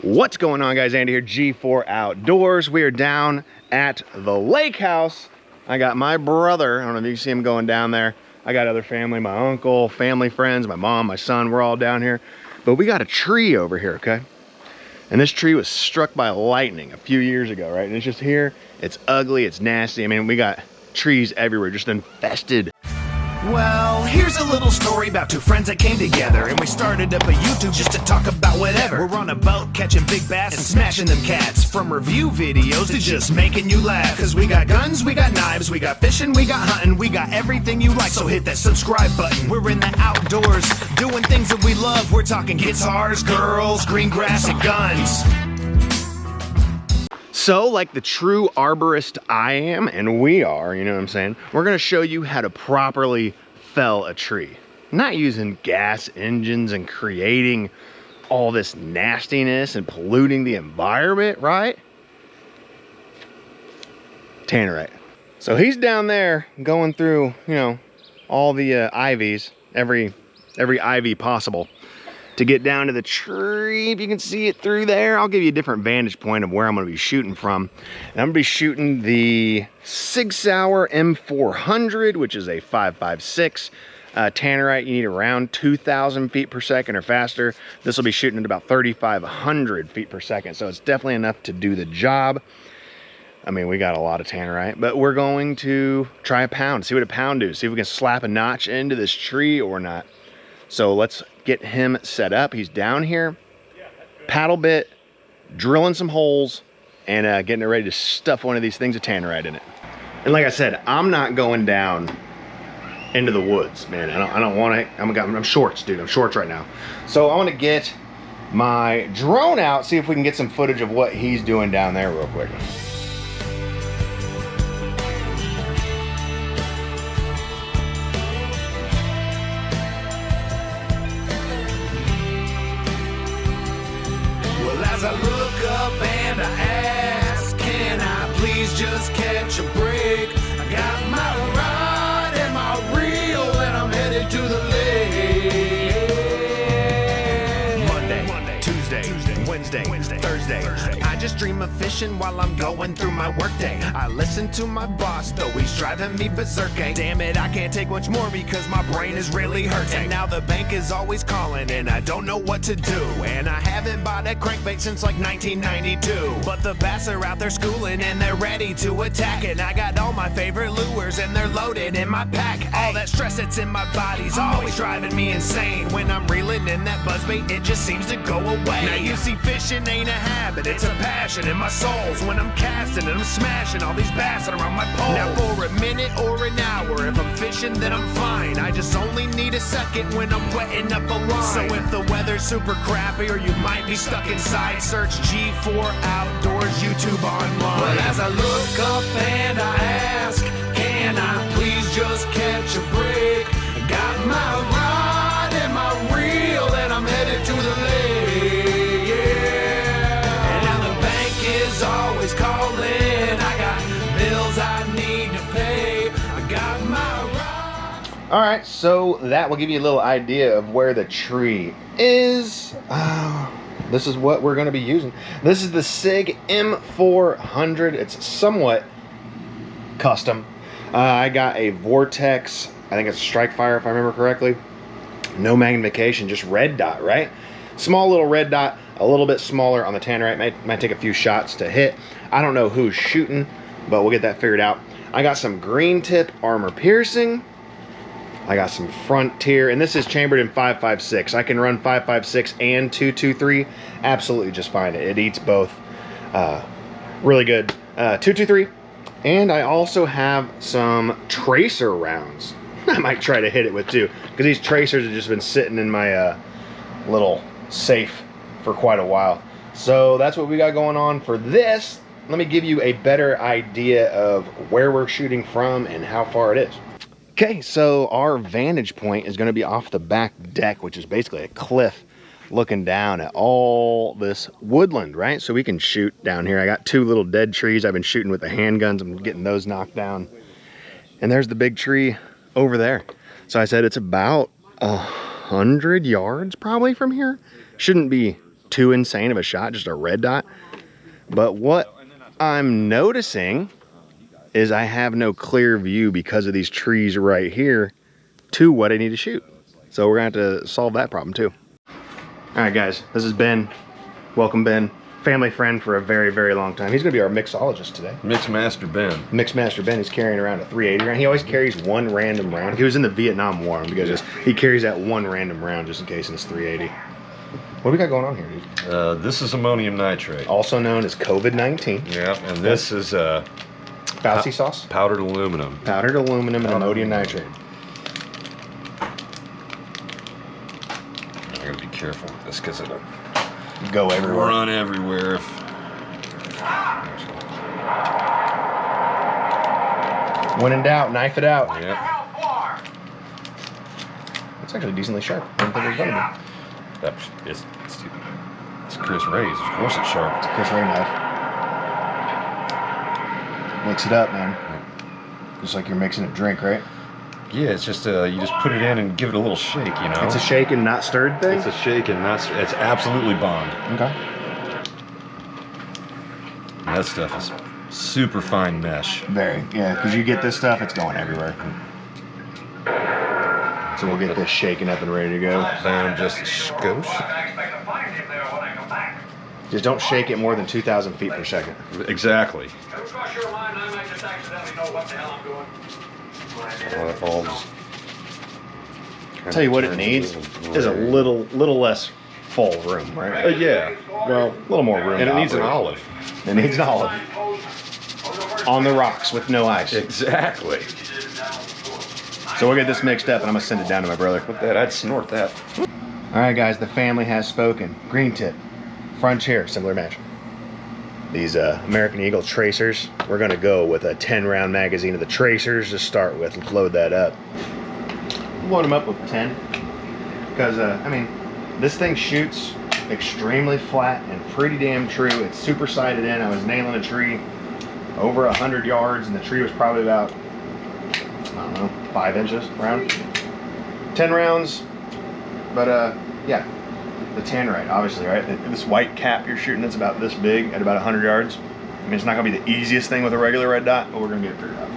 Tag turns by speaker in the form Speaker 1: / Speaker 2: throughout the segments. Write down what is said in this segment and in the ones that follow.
Speaker 1: What's going on, guys? Andy here, G4 Outdoors. We are down at the lake house. I got my brother, I don't know if you see him going down there. I got other family, my uncle, family friends, my mom, my son, we're all down here. But we got a tree over here, okay? And this tree was struck by lightning a few years ago, right? And it's just here, it's ugly, it's nasty. I mean, we got trees everywhere, just infested.
Speaker 2: Well, here's a little story about two friends that came together, and we started up a YouTube just to talk about whatever. We're on a boat catching big bass and smashing them cats, from review videos to just making you laugh. Cause we got guns, we got knives, we got fishing, we got hunting, we got everything you like, so hit that subscribe button. We're in the outdoors, doing things that we love. We're talking guitars, girls, green grass, and guns.
Speaker 1: So, like the true arborist I am, and we are, you know what I'm saying, we're gonna show you how to properly fell a tree. Not using gas engines and creating all this nastiness and polluting the environment, right? Tannerite. So he's down there going through, you know, all the ivies, every ivy possible, to get down to the tree. If you can see it through there, I'll give you a different vantage point of where I'm gonna be shooting from. And I'm gonna be shooting the Sig Sauer M400, which is a 5.56 Tannerite. You need around 2,000 feet per second or faster. This will be shooting at about 3,500 feet per second. So it's definitely enough to do the job. I mean, we got a lot of Tannerite, but we're going to try a pound, see what a pound do, see if we can slap a notch into this tree or not. So let's get him set up. He's down here, paddle bit, drilling some holes, and getting it ready to stuff one of these things of Tannerite in it. And like I said, I'm not going down into the woods, man. I don't want to. I'm shorts, dude. I'm shorts right now. So I want to get my drone out, see if we can get some footage of what he's doing down there real quick.
Speaker 2: As I look up and I ask, can I please just catch a break? I got my rod and my reel and I'm headed to the lake. Monday, Tuesday, Wednesday, Thursday. I just dream of fishing while I'm going through my workday. I listen to my boss, though he's driving me berserk. Damn it, I can't take much more because my brain is really hurting. And now the bank is always calling and I don't know what to do. And I haven't bought a crankbait since like 1992. But the bass are out there schooling and they're ready to attack. And I got all my favorite lures and they're loaded in my pack. All that stress that's in my body's always driving me insane. When I'm reeling in that buzzbait, it just seems to go away. Now you see, fishing ain't a habit, it's a passion in my soul's. When I'm casting and I'm smashing all these bass that are on my pole. Now for a minute or an hour, if I'm fishing then I'm fine. I just only need a second when I'm wetting up a line. So if the weather's super crappy or you might be stuck inside, search G4 Outdoors YouTube online. But as I look up and I ask, can I please just catch a break? Got my rod and my reel and I'm headed to the lake, yeah. And now the bank is always calling. I got bills I need to pay. I got my rod.
Speaker 1: All right, so that will give you a little idea of where the tree is. This is what we're going to be using. This is the Sig M400. It's somewhat custom. I got a Vortex, I think it's a Strike Fire if I remember correctly. No magnification, just red dot, right? Small little red dot, a little bit smaller on the Tannerite. Might take a few shots to hit. I don't know who's shooting, but we'll get that figured out. I got some green tip armor piercing. I got some Frontier, and this is chambered in 5.56. I can run 5.56 and 2.23 absolutely just fine. It eats both really good. 2.23, and I also have some tracer rounds. I might try to hit it with too, because these tracers have just been sitting in my little safe for quite a while. So that's what we got going on for this. Let me give you a better idea of where we're shooting from and how far it is. Okay, so our vantage point is going to be off the back deck, which is basically a cliff looking down at all this woodland, right? So we can shoot down here. I got two little dead trees I've been shooting with the handguns. I'm getting those knocked down. And there's the big tree over there. So I said it's about 100 yards probably from here. Shouldn't be too insane of a shot, just a red dot. But what I'm noticing is I have no clear view because of these trees right here to what I need to shoot. So we're gonna have to solve that problem too. All right, guys, this is Ben. Welcome, Ben. Family friend for a very, very long time. He's gonna be our mixologist today.
Speaker 3: Mixmaster Ben.
Speaker 1: Mixmaster Ben is carrying around a 380 round. He always carries one random round. He was in the Vietnam War because he carries that one random round just in case in his 380. What do we got going on here, dude?
Speaker 3: This is ammonium nitrate.
Speaker 1: Also known as COVID-19.
Speaker 3: Yeah, and this is
Speaker 1: Fauci sauce?
Speaker 3: powdered aluminum.
Speaker 1: Powdered aluminum and ammonium nitrate.
Speaker 3: I gotta be careful with this because it'll
Speaker 1: Go everywhere.
Speaker 3: run everywhere.
Speaker 1: When in doubt, knife it out.
Speaker 3: Yeah.
Speaker 1: It's actually decently sharp. I didn't think it was gonna be.
Speaker 3: It's Chris Ray's. Of course it's sharp.
Speaker 1: It's a Chris Ray knife. Mix it up, man. Just like you're mixing a drink, right?
Speaker 3: Yeah, it's just you just put it in and give it a little shake, you know.
Speaker 1: It's a shake and not stirred thing?
Speaker 3: It's a shake and not. It's absolutely bond.
Speaker 1: Okay.
Speaker 3: And that stuff is super fine mesh.
Speaker 1: Very, yeah, because you get this stuff, it's going everywhere. So we'll get this shaken up and ready to go.
Speaker 3: Then just skosh.
Speaker 1: Just don't shake it more than 2,000 feet per second.
Speaker 3: Exactly.
Speaker 1: I'll tell you what it needs is a little less full room, right?
Speaker 3: Yeah. Well,
Speaker 1: A little more room.
Speaker 3: and it
Speaker 1: to
Speaker 3: needs an
Speaker 1: operate.
Speaker 3: olive.
Speaker 1: It needs an olive. On the rocks with no ice.
Speaker 3: Exactly.
Speaker 1: So we'll get this mixed up and I'm gonna send it down to my brother.
Speaker 3: With that, I'd snort that.
Speaker 1: All right, guys, the family has spoken. Green tip, Frontier, similar match. These American Eagle tracers, we're gonna go with a 10-round magazine of the tracers to start with. Let's load that up. Load them up with 10, because I mean, this thing shoots extremely flat and pretty damn true. It's super sighted in. I was nailing a tree over 100 yards, and the tree was probably about, I don't know, 5 inches round. 10 rounds, but yeah, the Tannerite, obviously, right? This white cap you're shooting that's about this big at about 100 yards. I mean, it's not gonna be the easiest thing with a regular red dot, but we're gonna get it figured out.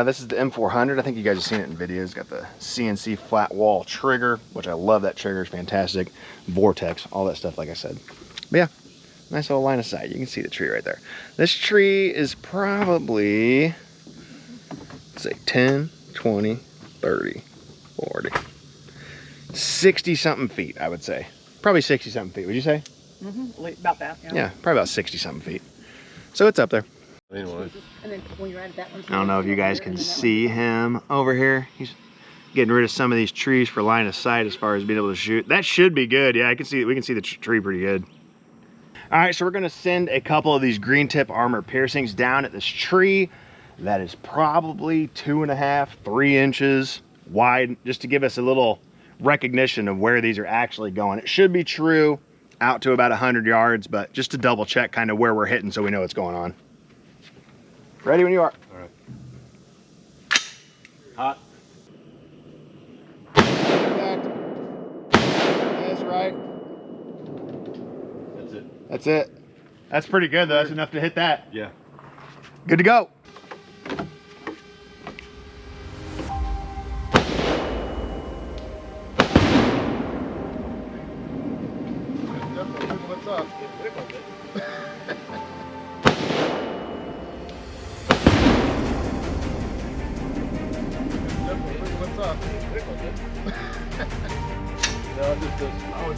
Speaker 1: This is the M400. I think you guys have seen it in videos. It's got the CNC flat wall trigger, which I love. That trigger is fantastic. Vortex, all that stuff, like I said. But yeah, nice little line of sight. You can see the tree right there. This tree is probably, let's say 10, 20, 30, 40, 60 something feet, I would say. Probably 60 something feet, would you say?
Speaker 4: Mm-hmm. About that, yeah.
Speaker 1: Yeah, probably about 60 something feet. So it's up there.
Speaker 3: Anyway.
Speaker 4: And then when you're at that one,
Speaker 1: I don't know if you guys can see him over here. He's getting rid of some of these trees for line of sight as far as being able to shoot. That should be good. Yeah, I can see, we can see the tree pretty good. All right, so we're gonna send a couple of these green tip armor piercings down at this tree that is probably 2.5, 3 inches wide, just to give us a little recognition of where these are actually going. It should be true out to about 100 yards, but just to double check kind of where we're hitting so we know what's going on. Ready when you are.
Speaker 3: All right.
Speaker 1: Hot. That's right.
Speaker 3: That's it.
Speaker 1: That's it. That's pretty good though. That's enough to hit that.
Speaker 3: Yeah.
Speaker 1: Good to go. What's up?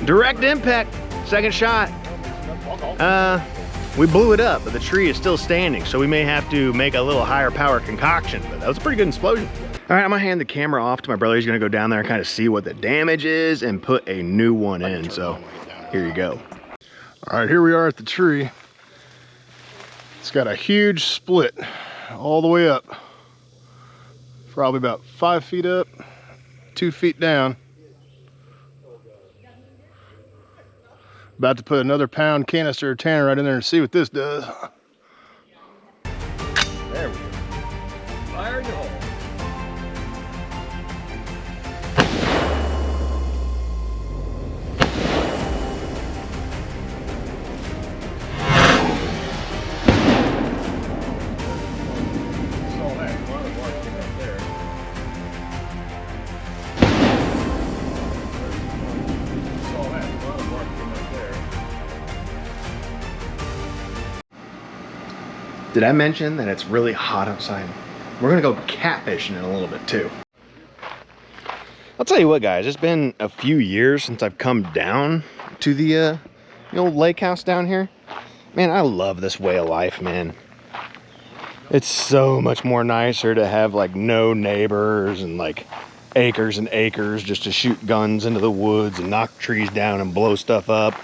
Speaker 1: Direct impact, second shot. We blew it up, but the tree is still standing, so we may have to make a little higher power concoction, but that was a pretty good explosion. All right, I'm gonna hand the camera off to my brother. He's gonna go down there and kind of see what the damage is and put a new one in, so here you go.
Speaker 5: All right, here we are at the tree. It's got a huge split all the way up. Probably about 5 feet up, 2 feet down. About to put another pound canister of Tannerite in there and see what this does.
Speaker 1: There we go.
Speaker 3: Fire in the hole.
Speaker 1: Did I mention that it's really hot outside? We're gonna go catfishing in a little bit too. I'll tell you what, guys, it's been a few years since I've come down to the old lake house down here. Man, I love this way of life, man. It's so much more nicer to have like no neighbors and like acres and acres just to shoot guns into the woods and knock trees down and blow stuff up.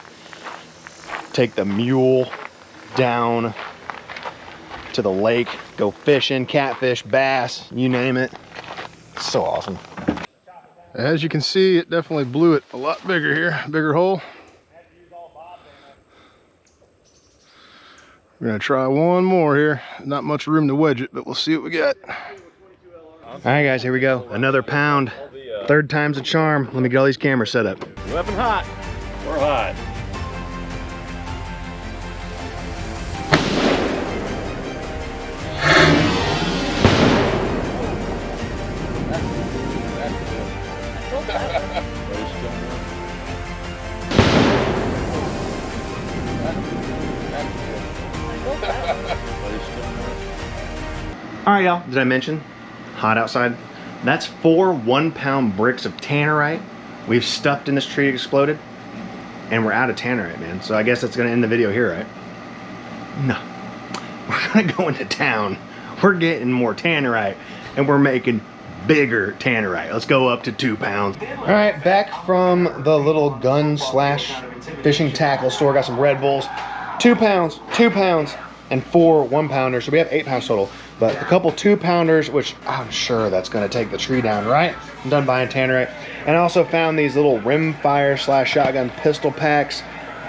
Speaker 1: Take the mule down to the lake, go fishing, catfish, bass, you name it. It's so awesome.
Speaker 5: As you can see, it definitely blew it a lot bigger here, bigger hole. We're gonna try one more here. Not much room to wedge it, but we'll see what we got.
Speaker 1: All right, guys, here we go. Another pound. Third time's a charm. Let me get all these cameras set up.
Speaker 3: Weapon hot. We're hot.
Speaker 1: All right, y'all. Did I mention hot outside? That's 4 1-pound bricks of Tannerite we've stuffed in this tree exploded, and we're out of Tannerite, man. So I guess that's gonna end the video here, right? No, we're gonna go into town. We're getting more Tannerite, and we're making bigger Tannerite. Let's go up to 2 pounds. All right, back from the little gun slash fishing tackle store. Got some Red Bulls. 2 pounds, 2 pounds, and 4 1-pounders. So we have 8 pounds total. But a couple 2-pounders, which I'm sure that's gonna take the tree down, right? I'm done buying Tannerite. And I also found these little rimfire slash shotgun pistol packs.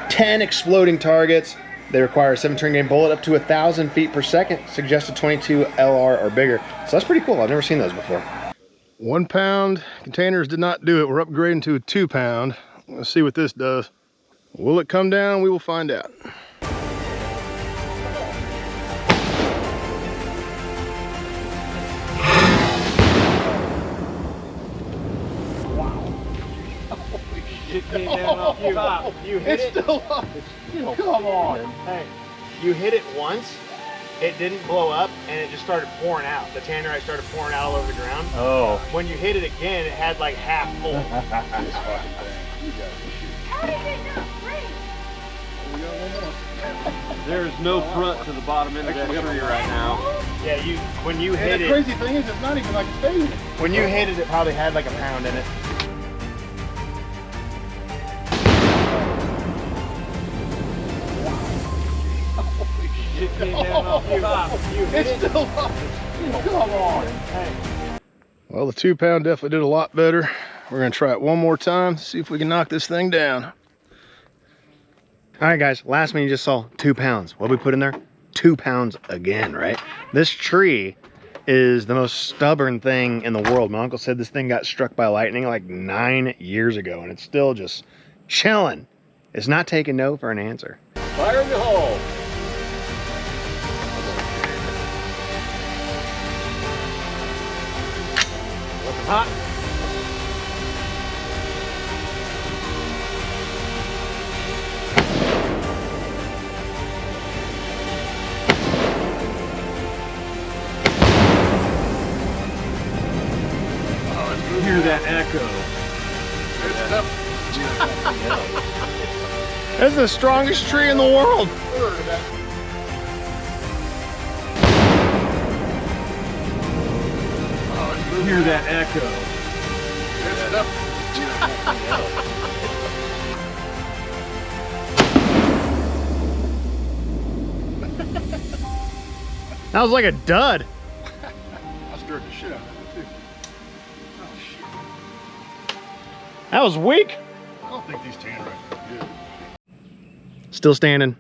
Speaker 1: 10 exploding targets. They require a 7-string game bullet up to 1,000 feet per second. Suggested 22 LR or bigger. So that's pretty cool. I've never seen those before.
Speaker 5: 1 pound containers did not do it. We're upgrading to a 2 pound. Let's see what this does. Will it come down? We will find out.
Speaker 3: It came down off the top.
Speaker 1: You hit it.
Speaker 5: Still up.
Speaker 1: Come on. Hey, you hit it once, it didn't blow up, and it just started pouring out. The Tannerite started pouring out all over the ground.
Speaker 3: Oh.
Speaker 1: When you hit it again, it had like half full.
Speaker 3: There's no front to the bottom end of that tree right now.
Speaker 1: Yeah, when you hit
Speaker 5: And the
Speaker 1: it,
Speaker 5: crazy thing is, it's not even like a phase.
Speaker 1: when you hit it, it probably had like a pound in it.
Speaker 3: It came down off the top.
Speaker 1: You hit it.
Speaker 5: Still up.
Speaker 1: Come on. Hey.
Speaker 5: Well, the 2 pound definitely did a lot better. We're gonna try it one more time, see if we can knock this thing down.
Speaker 1: All right, guys, last one you just saw, 2 pounds. What did we put in there? 2 pounds again, right? This tree is the most stubborn thing in the world. My uncle said this thing got struck by lightning like 9 years ago, and it's still just chilling. It's not taking no for an answer.
Speaker 3: Fire in the hole. Weapon hot. Hear that echo.
Speaker 5: This is the strongest tree in the world.
Speaker 3: Hear that echo.
Speaker 1: That was like a dud.
Speaker 5: I stirred the shit out of it too. Oh shit.
Speaker 1: That was weak.
Speaker 5: I don't think these Tannerites are good.
Speaker 1: Still standing.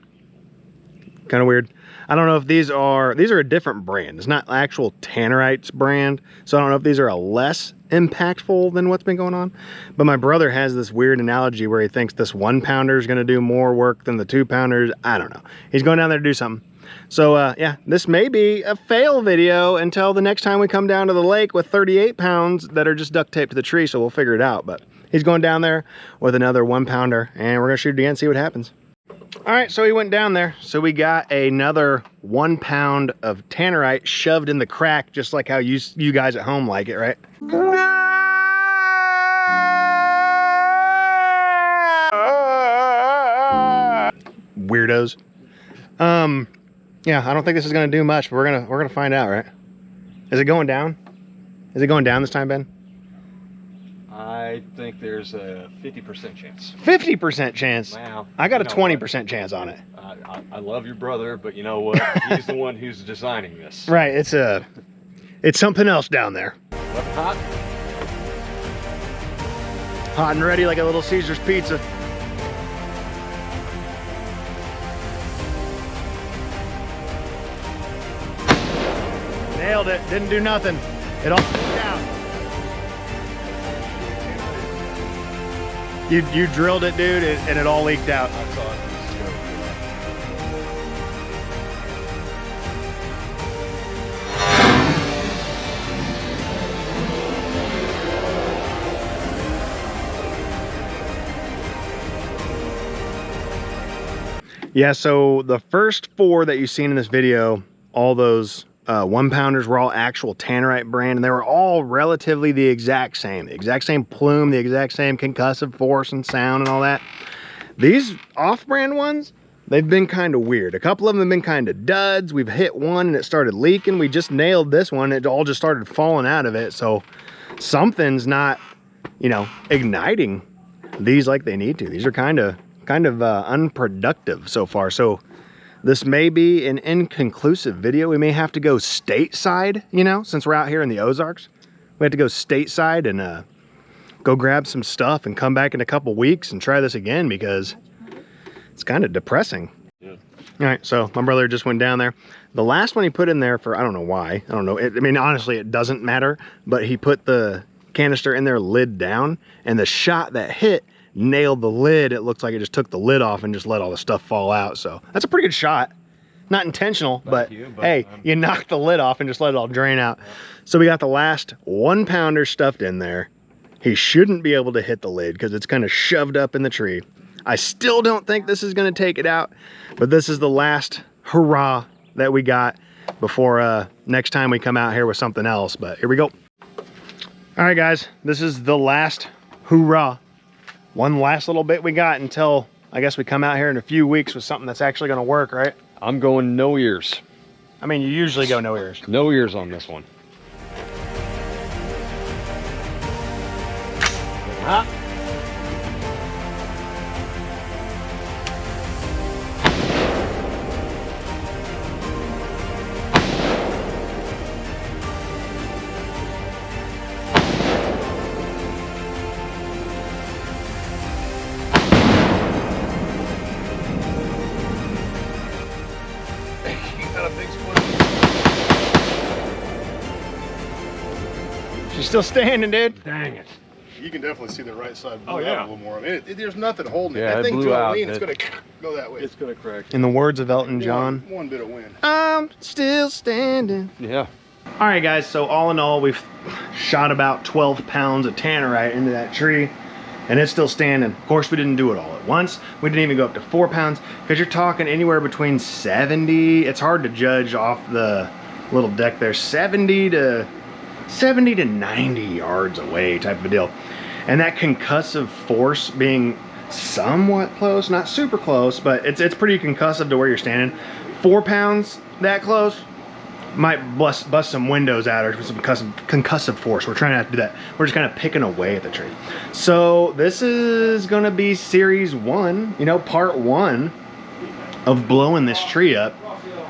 Speaker 1: Kind of weird. I don't know if these are a different brand. It's not actual Tannerite's brand. So I don't know if these are a less impactful than what's been going on. But my brother has this weird analogy where he thinks this 1-pounder is going to do more work than the 2-pounders. I don't know. He's going down there to do something. So yeah, this may be a fail video until the next time we come down to the lake with 38 pounds that are just duct taped to the tree. So we'll figure it out. But he's going down there with another 1-pounder, and we're going to shoot it again, see what happens. All right, so we went down there. So we got another 1 pound of Tannerite shoved in the crack, just like how you guys at home like it, right? Weirdos. Yeah, I don't think this is gonna do much, but we're gonna find out, right? Is it going down? Is it going down this time, Ben?
Speaker 3: I think there's a 50% chance.
Speaker 1: 50% chance.
Speaker 3: Wow.
Speaker 1: I got a
Speaker 3: You know
Speaker 1: 20% chance on it.
Speaker 3: I love your brother, but you know what? He's the one who's designing this.
Speaker 1: Right, it's something else down there.
Speaker 3: What, hot?
Speaker 1: Hot and ready like a little Caesar's pizza. Nailed it, didn't do nothing. It all leaked out. You drilled it, dude, and it all leaked out.
Speaker 3: I saw it.
Speaker 1: Yeah, so the first 4 that you've seen in this video, all those 1 pounders were all actual Tannerite brand, and they were all relatively the exact same plume, the exact same concussive force and sound and all that. These off-brand ones, they've been kind of weird. A couple of them have been kind of duds. We've hit one and it started leaking. We just nailed this one. It all just started falling out of it. So something's not, you know, igniting these like they need to. These are kind of unproductive so far. So this may be an inconclusive video. We may have to go stateside, you know, since we're out here in the Ozarks. We have to go stateside and go grab some stuff and come back in a couple weeks and try this again, because it's kind of depressing. Yeah. All right, so my brother just went down there. The last one he put in there for, I don't know why. I don't know. I mean, honestly, it doesn't matter. But he put the canister in there, lid down, and the shot that hit nailed the lid. It looks like it just took the lid off and just let all the stuff fall out. So that's a pretty good shot. Not intentional, but hey, you knocked the lid off and just let it all drain out. Yeah. So we got the last 1 pounder stuffed in there. He shouldn't be able to hit the lid because it's kind of shoved up in the tree. I still don't think this is going to take it out, but this is the last hurrah that we got before next time we come out here with something else. But here we go. All right, guys, this is the last hurrah. One last little bit we got until I guess we come out here in a few weeks with something that's actually going to work, right?
Speaker 3: I'm going no ears.
Speaker 1: I mean, you usually go no ears.
Speaker 3: No ears on this one.
Speaker 1: Huh? She's still standing, dude.
Speaker 3: Dang it.
Speaker 5: You can definitely see the right side blew
Speaker 3: Oh, yeah.
Speaker 5: out a little more. I mean, there's nothing holding it.
Speaker 3: Yeah,
Speaker 5: That
Speaker 3: it
Speaker 5: thing
Speaker 3: blew
Speaker 5: to a
Speaker 3: out.
Speaker 5: lean, it's going to go that way.
Speaker 3: It's going to crack.
Speaker 1: In the words of Elton John,
Speaker 5: One bit of wind.
Speaker 1: I'm still standing.
Speaker 3: Yeah.
Speaker 1: All right, guys, so all in all, we've shot about 12 pounds of Tannerite into that tree, and it's still standing. Of course, we didn't do it all at once. We didn't even go up to 4 pounds, because you're talking anywhere between 70, it's hard to judge off the little deck there, 70 to 90 yards away type of a deal. And that concussive force being somewhat close, not super close, but it's pretty concussive to where you're standing. 4 pounds that close might bust some windows out or some concussive force. We're trying not to do that. We're just kind of picking away at the tree. So this is gonna be series 1, you know, part 1 of blowing this tree up.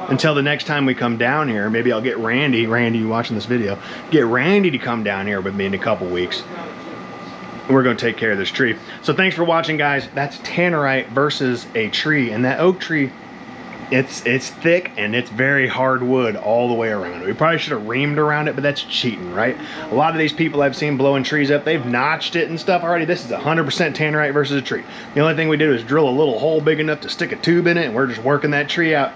Speaker 1: Until the next time we come down here, maybe I'll get Randy, you watching this video, get Randy to come down here with me in a couple weeks. We're gonna take care of this tree. So thanks for watching, guys. That's Tannerite versus a tree. And that oak tree, it's thick and it's very hard wood all the way around. We probably should have reamed around it, but that's cheating, right? A lot of these people I've seen blowing trees up, they've notched it and stuff already. This is 100% Tannerite versus a tree. The only thing we did was drill a little hole big enough to stick a tube in it, and we're just working that tree out.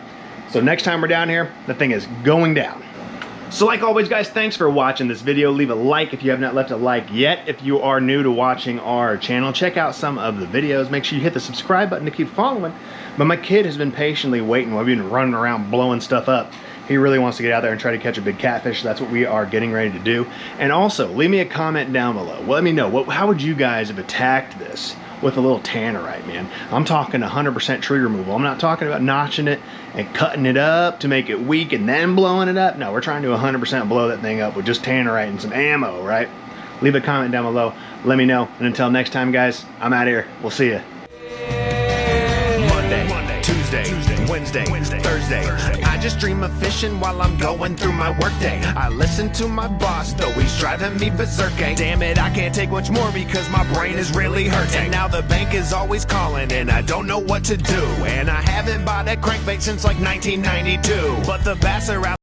Speaker 1: So next time we're down here, the thing is going down. So like always, guys, thanks for watching this video. Leave a like if you have not left a like yet. If you are new to watching our channel, check out some of the videos. Make sure you hit the subscribe button to keep following. But my kid has been patiently waiting while we've been running around blowing stuff up. He really wants to get out there and try to catch a big catfish. So that's what we are getting ready to do. And also, leave me a comment down below. Let me know, how would you guys have attacked this with a little Tannerite, man? I'm talking 100% tree removal. I'm not talking about notching it and cutting it up to make it weak and then blowing it up. No, we're trying to 100% blow that thing up with just Tannerite and some ammo, right? Leave a comment down below. Let me know. And until next time, guys, I'm out of here. We'll see you.
Speaker 2: Monday, Tuesday, Wednesday, Thursday. I just dream of fishing while I'm going through my workday. I listen to my boss, though he's driving me berserk. Damn it, I can't take much more because my brain is really hurting. Now the bank is always calling and I don't know what to do. And I haven't bought a crankbait since like 1992. But the bass are out.